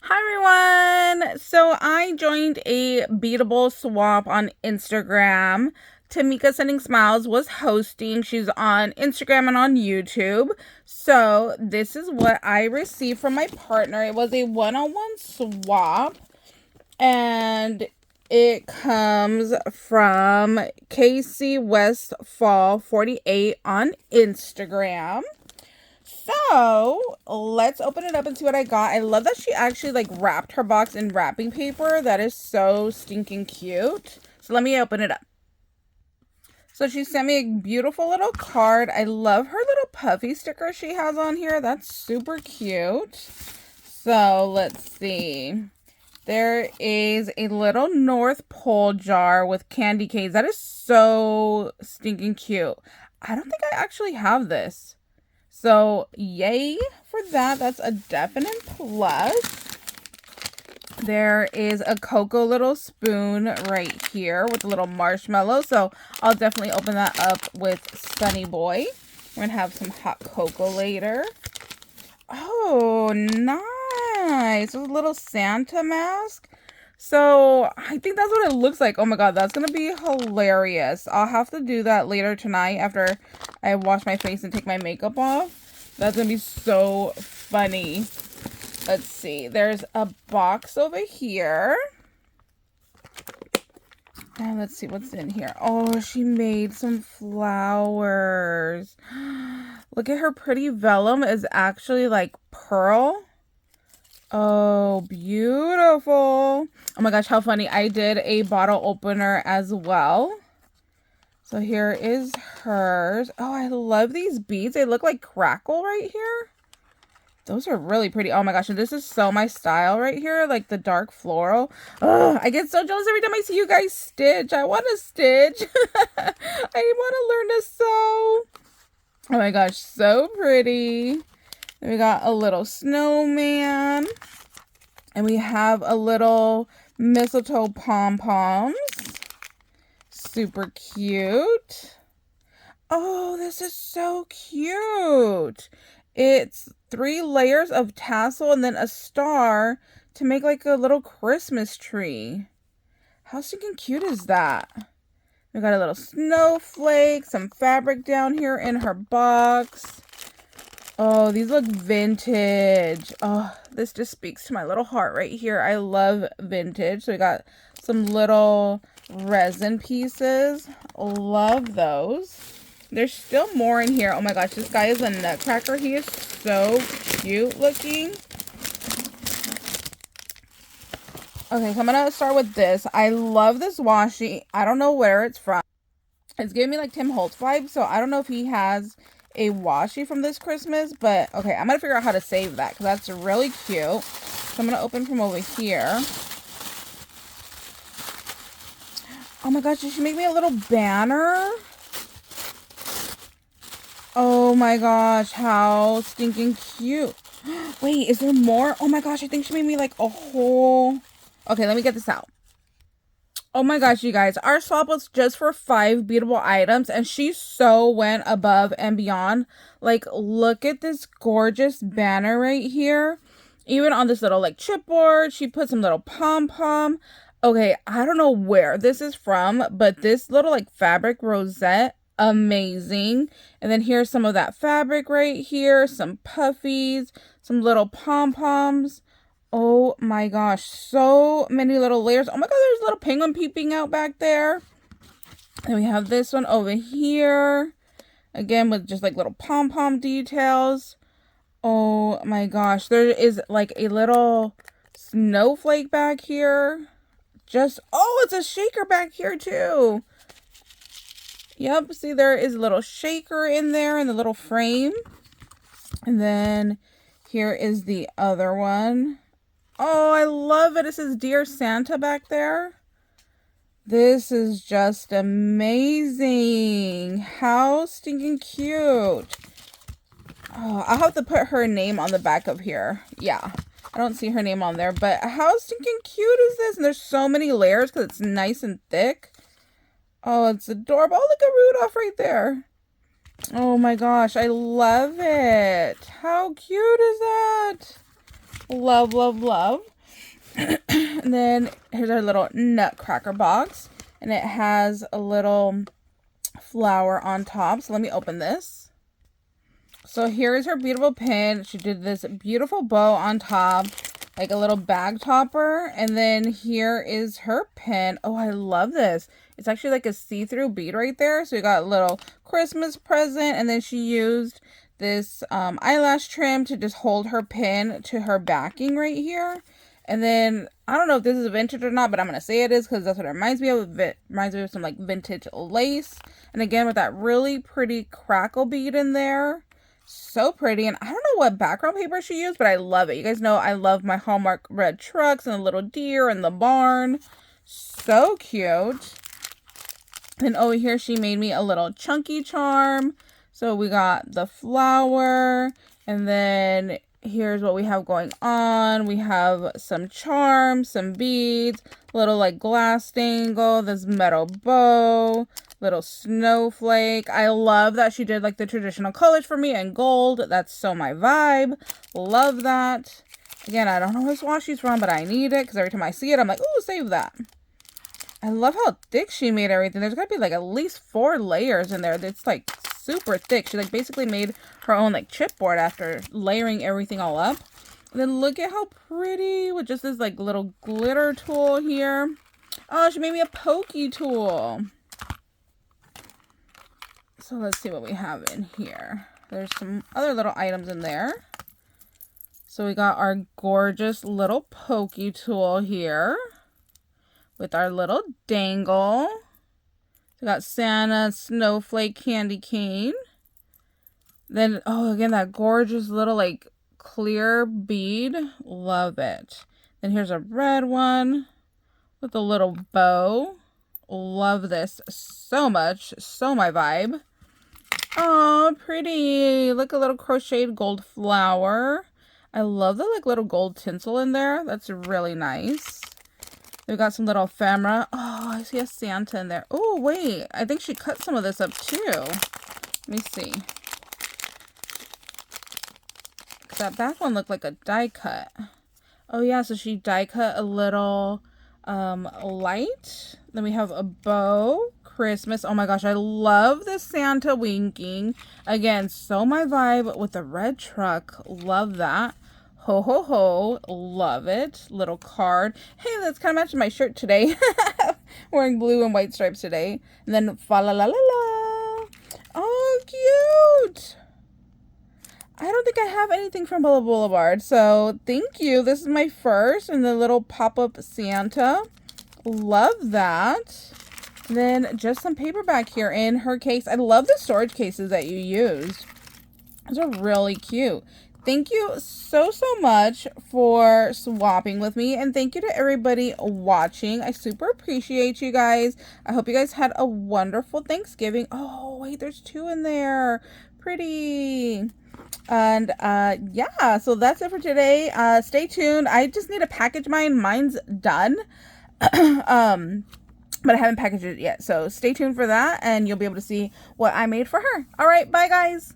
Hi everyone! So I joined a Beatable swap on Instagram. Tamika Sending Smiles was hosting. She's on Instagram and on YouTube. So this is what I received from my partner. It was a one-on-one swap. And it comes from Casey Westfall 48 on Instagram. So let's open it up and see what I got. I love that she actually like wrapped her box in wrapping paper. That is so stinking cute. So let me open it up. So she sent me a beautiful little card. I love her little puffy sticker she has on here. That's super cute. So let's see. There is a little North Pole jar with candy canes. That is so stinking cute. I don't think I actually have this. So, yay for that. That's a definite plus. There is a cocoa little spoon right here with a little marshmallow. So, I'll definitely open that up with Sunny Boy. We're going to have some hot cocoa later. Oh, nice. A little Santa mask. So, I think that's what it looks like. Oh my god, that's going to be hilarious. I'll have to do that later tonight after I wash my face and take my makeup off. That's going to be so funny. Let's see. There's a box over here. And let's see what's in here. Oh, she made some flowers. Look at her pretty vellum is actually like pearl. Oh, beautiful. Oh my gosh, how funny. I did a bottle opener as well. So here is hers. Oh, I love these beads. They look like crackle right here. Those are really pretty. Oh my gosh, and this is so my style right here. Like the dark floral. Oh, I get so jealous every time I see you guys stitch. I want to stitch. I want to learn to sew. Oh my gosh, so pretty. Then we got a little snowman. And we have a little mistletoe pom-poms. Super cute. Oh, this is so cute. It's 3 layers of tassel and then a star to make like a little Christmas tree. How stinking cute is that? We got a little snowflake, some fabric down here in her box. Oh, these look vintage. Oh, this just speaks to my little heart right here. I love vintage. So we got some little resin pieces. Love those. There's still more in here. Oh my gosh, this guy is a nutcracker. He is so cute looking. Okay, so I'm going to start with this. I love this washi. I don't know where it's from. It's giving me like Tim Holtz vibes. So I don't know if he has a washi from this Christmas, but okay, I'm gonna figure out how to save that because that's really cute. So I'm gonna open from over here. Oh my gosh, did she make me a little banner? Oh my gosh, how stinking cute. Wait, is there more? Oh my gosh, I think she made me like a whole... Okay, let me get this out. Oh my gosh, you guys, our swap was just for 5 beatable items and she so went above and beyond. Like, look at this gorgeous banner right here. Even on this little like chipboard, she put some little pom-pom. Okay, I don't know where this is from, but this little like fabric rosette, amazing. And then here's some of that fabric right here, some puffies, some little pom-poms. Oh my gosh, so many little layers. Oh my god, there's a little penguin peeping out back there. And we have this one over here. Again, with just like little pom-pom details. Oh my gosh, there is like a little snowflake back here. Oh, it's a shaker back here too. Yep, see there is a little shaker in there in the little frame. And then here is the other one. Oh, I love it. It says Dear Santa back there. This is just amazing. How stinking cute. Oh, I'll have to put her name on the back of here. Yeah, I don't see her name on there, but how stinking cute is this? And there's so many layers because it's nice and thick. Oh, it's adorable. Oh, look at Rudolph right there. Oh my gosh, I love it. How cute is that? Love, love, love. And then here's our little nutcracker box. And it has a little flower on top. So let me open this. So here is her beautiful pin. She did this beautiful bow on top, like a little bag topper. And then here is her pin. Oh, I love this. It's actually like a see-through bead right there. So you got a little Christmas present. And then she used this eyelash trim to just hold her pin to her backing right here. And then, I don't know if this is vintage or not, but I'm going to say it is because that's what it reminds me of. It reminds me of some like vintage lace. And again, with that really pretty crackle bead in there. So pretty. And I don't know what background paper she used, but I love it. You guys know I love my Hallmark red trucks and the little deer and the barn. So cute. And over here, she made me a little chunky charm. So we got the flower, and then here's what we have going on. We have some charms, some beads, little like glass dangle, this metal bow, little snowflake. I love that she did like the traditional colors for me and gold. That's so my vibe. Love that. Again, I don't know what swatch she's from, but I need it because every time I see it, I'm like, ooh, save that. I love how thick she made everything. There's got to be like at least 4 layers in there. It's like super thick. She like basically made her own like chipboard after layering everything all up. And then look at how pretty with just this like little glitter tool here. Oh, she made me a Pokie tool. So let's see what we have in here. There's some other little items in there. So we got our gorgeous little Pokie tool here with our little dangle. We got Santa, snowflake, candy cane. Then, oh, again, that gorgeous little, like, clear bead. Love it. Then here's a red one with a little bow. Love this so much. So my vibe. Oh, pretty. Look, a little crocheted gold flower. I love the, like, little gold tinsel in there. That's really nice. We've got some little ephemera. Oh, I see a Santa in there. Oh, wait. I think she cut some of this up too. Let me see. That back one looked like a die cut. Oh, yeah. So she die cut a little light. Then we have a bow. Christmas. Oh, my gosh. I love the Santa winking. Again, so my vibe with the red truck. Love that. Ho, ho, ho. Love it. Little card. Hey, that's kind of matching my shirt today. Wearing blue and white stripes today. And then, fa la la la la. Oh, cute. I don't think I have anything from Bella Boulevard. So, thank you. This is my first. And the little pop-up Santa. Love that. And then, just some paper back here in her case. I love the storage cases that you used. Those are really cute. Thank you so much for swapping with me. And thank you to everybody watching. I super appreciate you guys. I hope you guys had a wonderful Thanksgiving. Oh, wait, there's 2 in there. Pretty. And yeah, so that's it for today. Stay tuned. I just need to package mine. Mine's done. But I haven't packaged it yet. So stay tuned for that. And you'll be able to see what I made for her. All right, bye, guys.